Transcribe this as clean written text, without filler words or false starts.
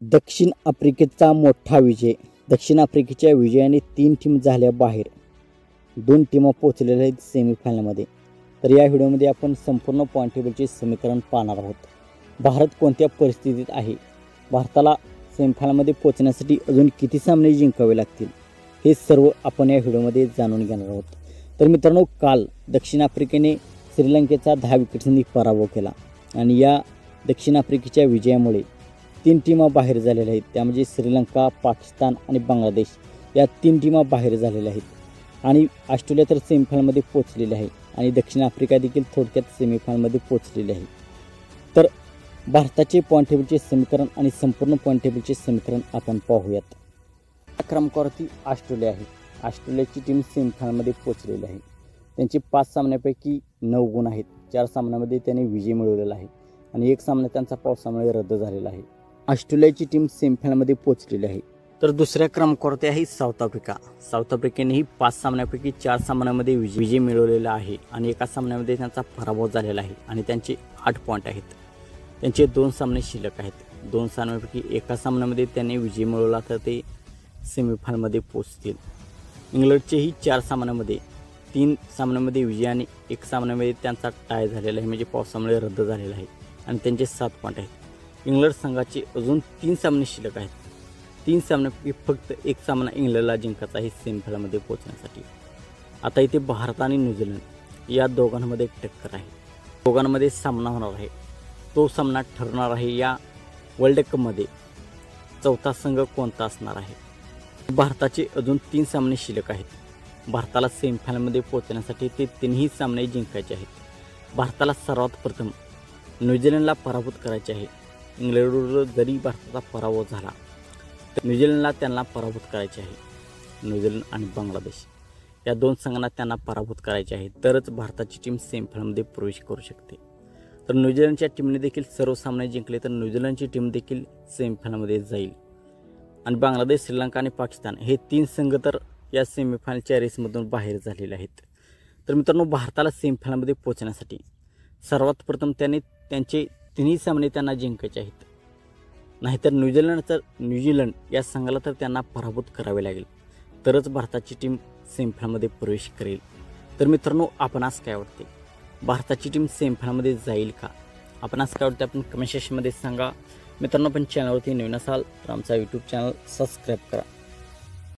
दक्षिण आफ्रिकेचा मोठा विजय. दक्षिण आफ्रिकेच्या विजयाने 3 टीम झाल्या बाहेर. 2 टीमा पोहोचलेल्या आहेत सेमीफायनलमध्ये. तर या व्हिडिओमध्ये आपण संपूर्ण पॉईंट टेबलचे समीकरण पाहणार आहोत. भारत कोणत्या परिस्थितीत आहे, भारताला सेमीफायनलमध्ये पोहोचण्यासाठी अजून किती सामने जिंकावे लागतील, हे सर्व आपण या व्हिडिओमध्ये जाणून घेणार आहोत. तर मित्रांनो, काल दक्षिण आफ्रिकेने श्रीलंकेचा 10 विकेट्सनी पराभव केला आणि या दक्षिण आफ्रिकेच्या विजयामुळे 3 टीमा बाहेर झालेल्या आहेत. त्यामध्ये श्रीलंका, पाकिस्तान आणि बांगलादेश या 3 टीमा बाहेर झालेल्या आहेत आणि ऑस्ट्रेलिया तर सेमीफायनलमध्ये पोहोचलेली आहे आणि दक्षिण आफ्रिका देखील थोडक्यात सेमीफायनलमध्ये पोहोचलेली आहे. तर भारताचे पॉईंट टेबलचे समीकरण आणि संपूर्ण पॉईंट टेबलचे समीकरण आपण पाहूयात. क्रमांकावरती ऑस्ट्रेलिया आहे. ऑस्ट्रेलियाची टीम सेमीफायनलमध्ये पोहोचलेली आहे. त्यांचे 5 सामन्यापैकी 9 गुण आहेत. 4 सामन्यामध्ये त्यांनी विजय मिळवलेला आहे आणि 1 सामना त्यांचा पावसामुळे रद्द झालेला आहे. ऑस्ट्रेलियाची टीम सेमीफायनलमध्ये पोहोचलेली आहे. तर दुसऱ्या क्रमांकावरती आहे साऊथ आफ्रिका. साऊथ आफ्रिकेनेही 5 सामन्यापैकी 4 सामन्यामध्ये विजय मिळवलेला आहे आणि 1 सामन्यामध्ये त्यांचा पराभव झालेला आहे आणि त्यांचे 8 पॉईंट आहेत. त्यांचे 2 सामने शिल्लक आहेत. 2 सामन्यापैकी 1 सामन्यामध्ये त्यांनी विजय मिळवला तर ते सेमीफायनलमध्ये पोहोचतील. इंग्लंडचेही 4 सामन्यामध्ये 3 सामन्यामध्ये विजय आणि 1 सामन्यामध्ये त्यांचा टाय झालेला आहे, म्हणजे पावसामुळे रद्द झालेला आहे आणि त्यांचे 7 पॉईंट आहेत. इंग्लंड संघाचे अजून 3 सामने शिल्लक आहेत. 3 सामन्यापैकी फक्त 1 सामना इंग्लंडला जिंकायचा आहे सेमीफायनलमध्ये पोहोचण्यासाठी. आता इथे भारत आणि न्यूझीलंड या दोघांमध्ये एक टक्कर आहे. दोघांमध्ये सामना होणार आहे. तो सामना ठरणार आहे या वर्ल्ड कपमध्ये चौथा संघ कोणता असणार आहे. भारताचे अजून 3 सामने शिल्लक आहेत. भारताला सेमीफायनलमध्ये पोहोचण्यासाठी ते 3ही सामने जिंकायचे आहेत. भारताला सर्वात प्रथम न्यूझीलंडला पराभूत करायचे आहे. इंग्लंडवर जरी भारताचा पराभव झाला तर न्यूझीलंडला त्यांना पराभूत करायचे आहे. न्यूझीलंड आणि बांगलादेश या 2 संघांना त्यांना पराभूत करायचे आहे, तरच भारताची टीम सेमीफायनलमध्ये प्रवेश करू शकते. तर न्यूझीलंडच्या टीमने देखील सर्व सामने जिंकले तर न्यूझीलंडची टीम देखील सेमीफायनलमध्ये जाईल आणि बांगलादेश, श्रीलंका आणि पाकिस्तान हे 3 संघ तर या सेमीफायनलच्या रेसमधून बाहेर झालेले आहेत. तर मित्रांनो, भारताला सेमीफायनलमध्ये पोहोचण्यासाठी सर्वात प्रथम त्यांचे 3ही सामने त्यांना जिंकायचे आहेत. नाहीतर न्यूझीलंड या संघाला तर त्यांना पराभूत करावे लागेल, तरच भारताची टीम सेमीफायनलमध्ये प्रवेश करेल. तर मित्रांनो, आपणास काय वाटते, भारताची टीम सेमीफायनलमध्ये जाईल का? आपणास काय वाटते आपण कमेंट सेक्शनमध्ये सांगा. मित्रांनो, आपण चॅनलवरती नवीन असाल तर आमचा यूट्यूब चॅनल सबस्क्राईब करा.